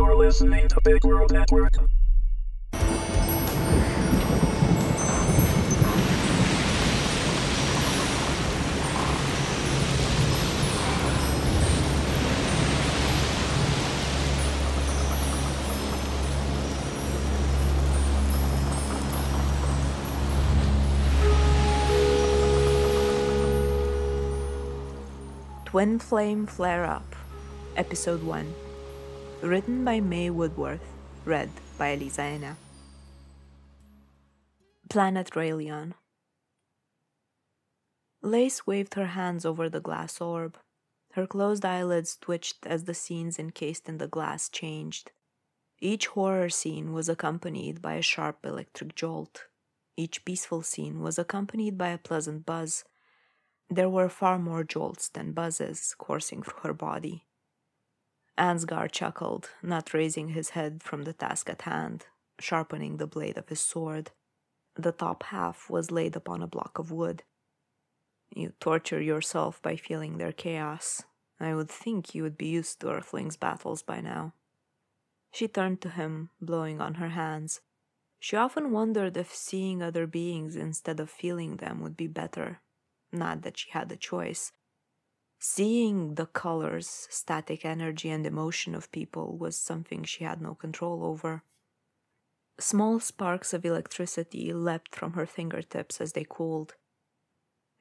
You're listening to Big World Network. Twin Flame Flare Up, Episode 1. Written by May Woodworth, read by Eliza Ena. Planet Raelion. Lace waved her hands over the glass orb. Her closed eyelids twitched as the scenes encased in the glass changed. Each horror scene was accompanied by a sharp electric jolt. Each peaceful scene was accompanied by a pleasant buzz. There were far more jolts than buzzes coursing through her body. Ansgar chuckled, not raising his head from the task at hand, sharpening the blade of his sword. The top half was laid upon a block of wood. You torture yourself by feeling their chaos. I would think you would be used to Earthlings' battles by now. She turned to him, blowing on her hands. She often wondered if seeing other beings instead of feeling them would be better. Not that she had a choice. Seeing the colors, static energy, and emotion of people was something she had no control over. Small sparks of electricity leapt from her fingertips as they cooled.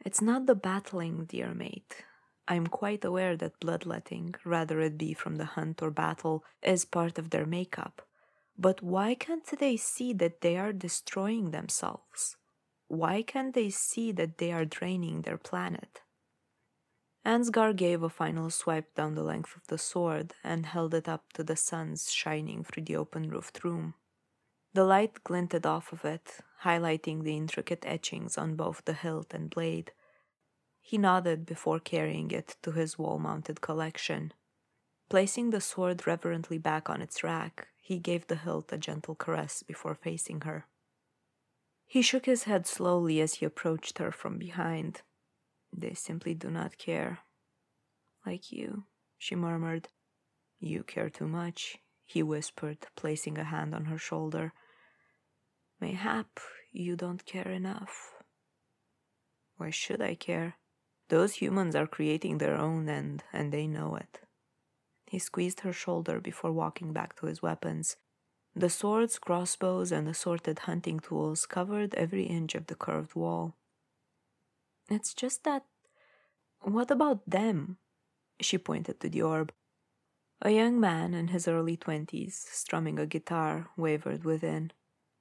It's not the battling, dear mate. I'm quite aware that bloodletting, rather it be from the hunt or battle, is part of their makeup. But why can't they see that they are destroying themselves? Why can't they see that they are draining their planet? Ansgar gave a final swipe down the length of the sword and held it up to the suns shining through the open-roofed room. The light glinted off of it, highlighting the intricate etchings on both the hilt and blade. He nodded before carrying it to his wall-mounted collection. Placing the sword reverently back on its rack, he gave the hilt a gentle caress before facing her. He shook his head slowly as he approached her from behind. They simply do not care. Like you, she murmured. You care too much, he whispered, placing a hand on her shoulder. Mayhap you don't care enough. Why should I care? Those humans are creating their own end, and they know it. He squeezed her shoulder before walking back to his weapons. The swords, crossbows, and assorted hunting tools covered every inch of the curved wall. It's just that... What about them? She pointed to the orb. A young man in his early 20s, strumming a guitar, wavered within.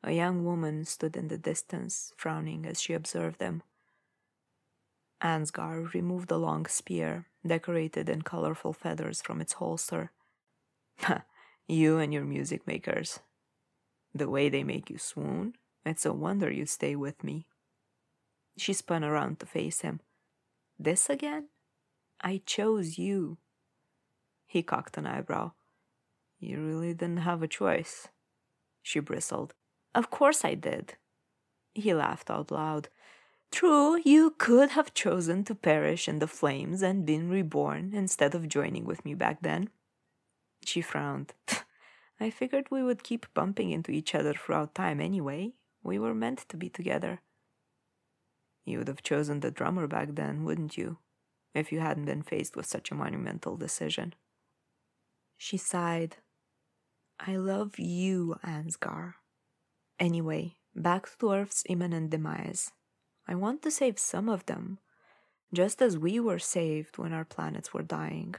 A young woman stood in the distance, frowning as she observed them. Ansgar removed a long spear, decorated in colorful feathers from its holster. You and your music makers. The way they make you swoon, it's a wonder you stay with me. She spun around to face him. This again? I chose you. He cocked an eyebrow. You really didn't have a choice. She bristled. Of course I did. He laughed out loud. True, you could have chosen to perish in the flames and been reborn instead of joining with me back then. She frowned. I figured we would keep bumping into each other throughout time anyway. We were meant to be together. You would have chosen the drummer back then, wouldn't you? If you hadn't been faced with such a monumental decision. She sighed. I love you, Ansgar. Anyway, back to Earth's imminent demise. I want to save some of them, just as we were saved when our planets were dying.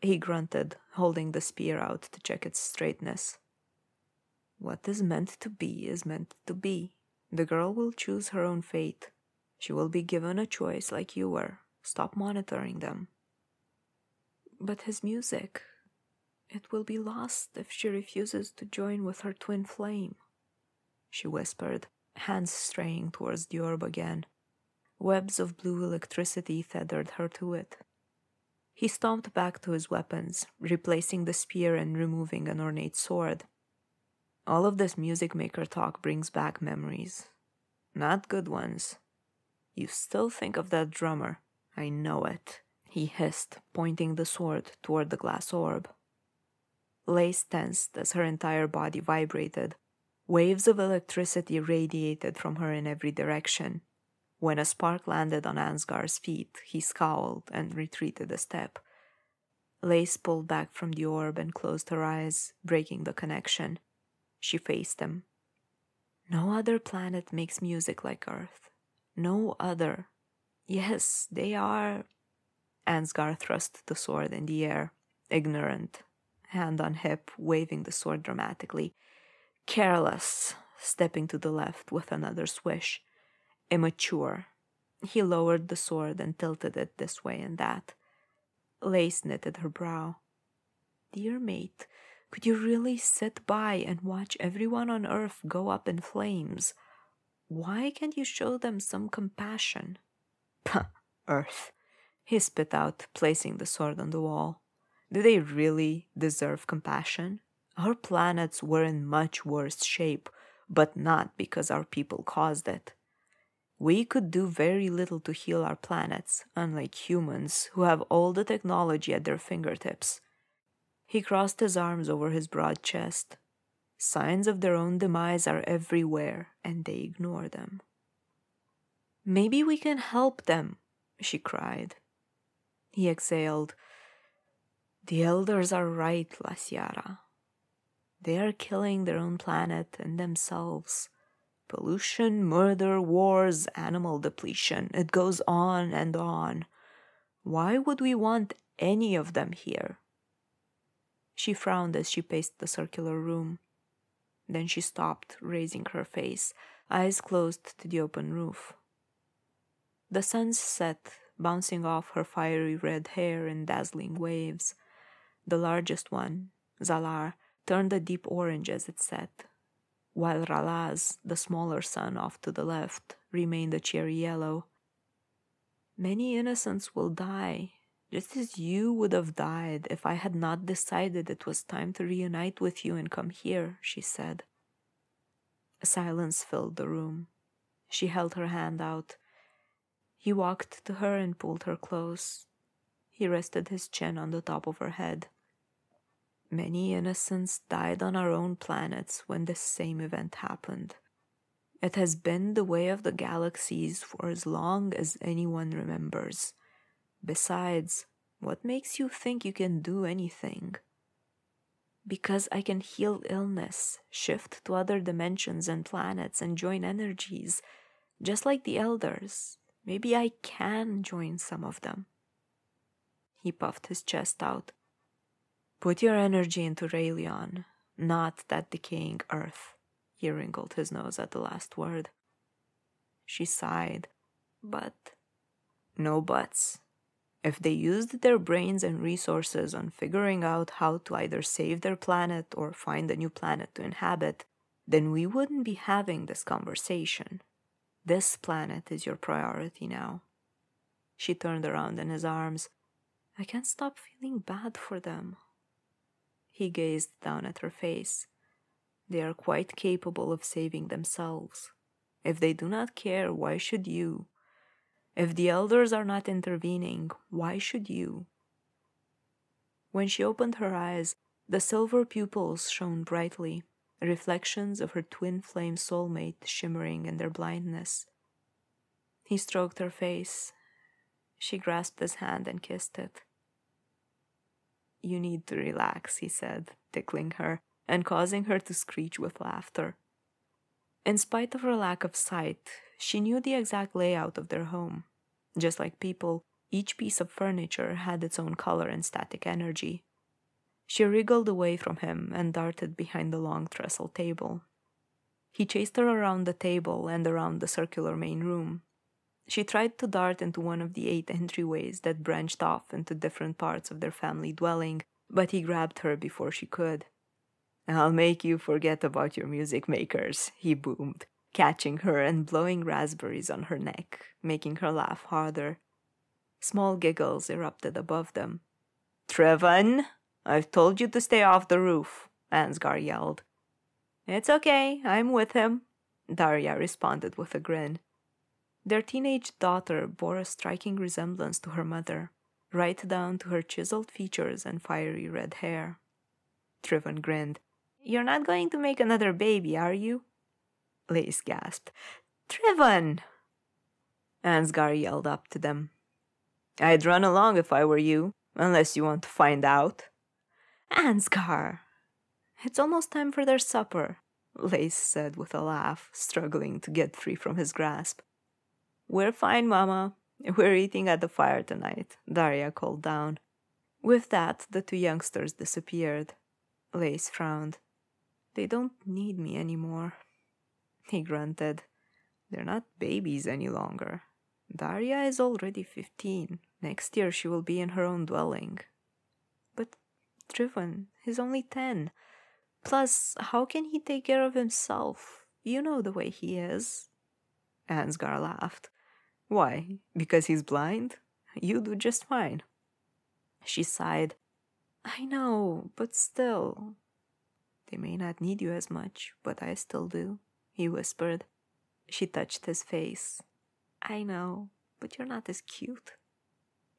He grunted, holding the spear out to check its straightness. What is meant to be is meant to be. The girl will choose her own fate. She will be given a choice like you were. Stop monitoring them. But his music, it will be lost if she refuses to join with her twin flame, she whispered, hands straying towards the orb again. Webs of blue electricity tethered her to it. He stomped back to his weapons, replacing the spear and removing an ornate sword. All of this music maker talk brings back memories. Not good ones. You still think of that drummer. I know it, he hissed, pointing the sword toward the glass orb. Lace tensed as her entire body vibrated. Waves of electricity radiated from her in every direction. When a spark landed on Ansgar's feet, he scowled and retreated a step. Lace pulled back from the orb and closed her eyes, breaking the connection. She faced him. No other planet makes music like Earth. No other. Yes, they are... Ansgar thrust the sword in the air, ignorant, hand on hip, waving the sword dramatically. Careless, stepping to the left with another swish. Immature. He lowered the sword and tilted it this way and that. Lace knitted her brow. Dear mate, could you really sit by and watch everyone on Earth go up in flames? Why can't you show them some compassion? Puh, Earth, he spit out, placing the sword on the wall. Do they really deserve compassion? Our planets were in much worse shape, but not because our people caused it. We could do very little to heal our planets, unlike humans, who have all the technology at their fingertips. He crossed his arms over his broad chest. Signs of their own demise are everywhere, and they ignore them. Maybe we can help them, she cried. He exhaled. The elders are right, La Sierra. They are killing their own planet and themselves. Pollution, murder, wars, animal depletion. It goes on and on. Why would we want any of them here? She frowned as she paced the circular room. Then she stopped, raising her face, eyes closed to the open roof. The sun set, bouncing off her fiery red hair in dazzling waves. The largest one, Zalar, turned a deep orange as it set, while Ralaz, the smaller sun off to the left, remained a cherry yellow. Many innocents will die, just as you would have died if I had not decided it was time to reunite with you and come here, she said. A silence filled the room. She held her hand out. He walked to her and pulled her close. He rested his chin on the top of her head. Many innocents died on our own planets when this same event happened. It has been the way of the galaxies for as long as anyone remembers. Besides, what makes you think you can do anything? Because I can heal illness, shift to other dimensions and planets, and join energies, just like the elders. Maybe I can join some of them. He puffed his chest out. Put your energy into Raelion, not that decaying Earth. He wrinkled his nose at the last word. She sighed. But... no buts. If they used their brains and resources on figuring out how to either save their planet or find a new planet to inhabit, then we wouldn't be having this conversation. This planet is your priority now. She turned around in his arms. I can't stop feeling bad for them. He gazed down at her face. They are quite capable of saving themselves. If they do not care, why should you? If the elders are not intervening, why should you? When she opened her eyes, the silver pupils shone brightly, reflections of her twin flame soulmate shimmering in their blindness. He stroked her face. She grasped his hand and kissed it. You need to relax, he said, tickling her and causing her to screech with laughter. In spite of her lack of sight, she knew the exact layout of their home. Just like people, each piece of furniture had its own color and static energy. She wriggled away from him and darted behind the long trestle table. He chased her around the table and around the circular main room. She tried to dart into one of the 8 entryways that branched off into different parts of their family dwelling, but he grabbed her before she could. I'll make you forget about your music makers, he boomed, catching her and blowing raspberries on her neck, making her laugh harder. Small giggles erupted above them. Trevan, I've told you to stay off the roof, Ansgar yelled. It's okay, I'm with him, Daria responded with a grin. Their teenage daughter bore a striking resemblance to her mother, right down to her chiseled features and fiery red hair. Trevon grinned. You're not going to make another baby, are you? Lace gasped. Trevon! Ansgar yelled up to them. I'd run along if I were you, unless you want to find out. Ansgar! It's almost time for their supper, Lace said with a laugh, struggling to get free from his grasp. We're fine, Mama. We're eating at the fire tonight, Daria called down. With that, the two youngsters disappeared. Lace frowned. They don't need me anymore. He grunted. They're not babies any longer. Daria is already 15. Next year she will be in her own dwelling. But Trevon, he's only 10. Plus, how can he take care of himself? You know the way he is. Ansgar laughed. Why? Because he's blind? You do just fine. She sighed. I know, but still. They may not need you as much, but I still do, he whispered. She touched his face. I know, but you're not as cute.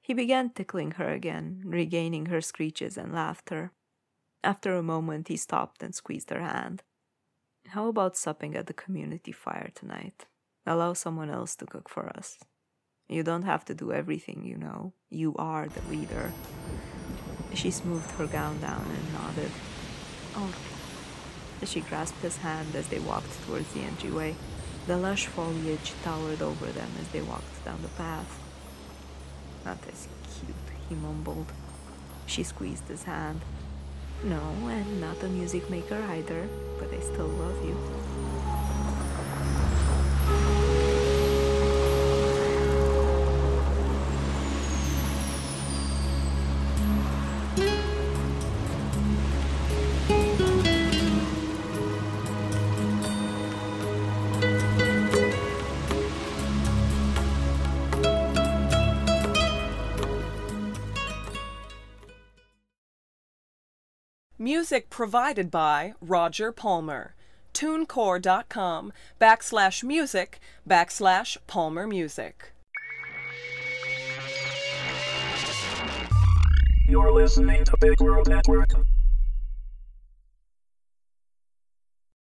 He began tickling her again, regaining her screeches and laughter. After a moment, he stopped and squeezed her hand. How about supping at the community fire tonight? Allow someone else to cook for us. You don't have to do everything, you know. You are the leader. She smoothed her gown down and nodded. Oh. She grasped his hand as they walked towards the entryway. The lush foliage towered over them as they walked down the path. Not as cute, he mumbled. She squeezed his hand. No, and not a music maker either, but I still love you. Music provided by Roger Palmer. TuneCore.com/music/Palmer Music. You're listening to Big World Network.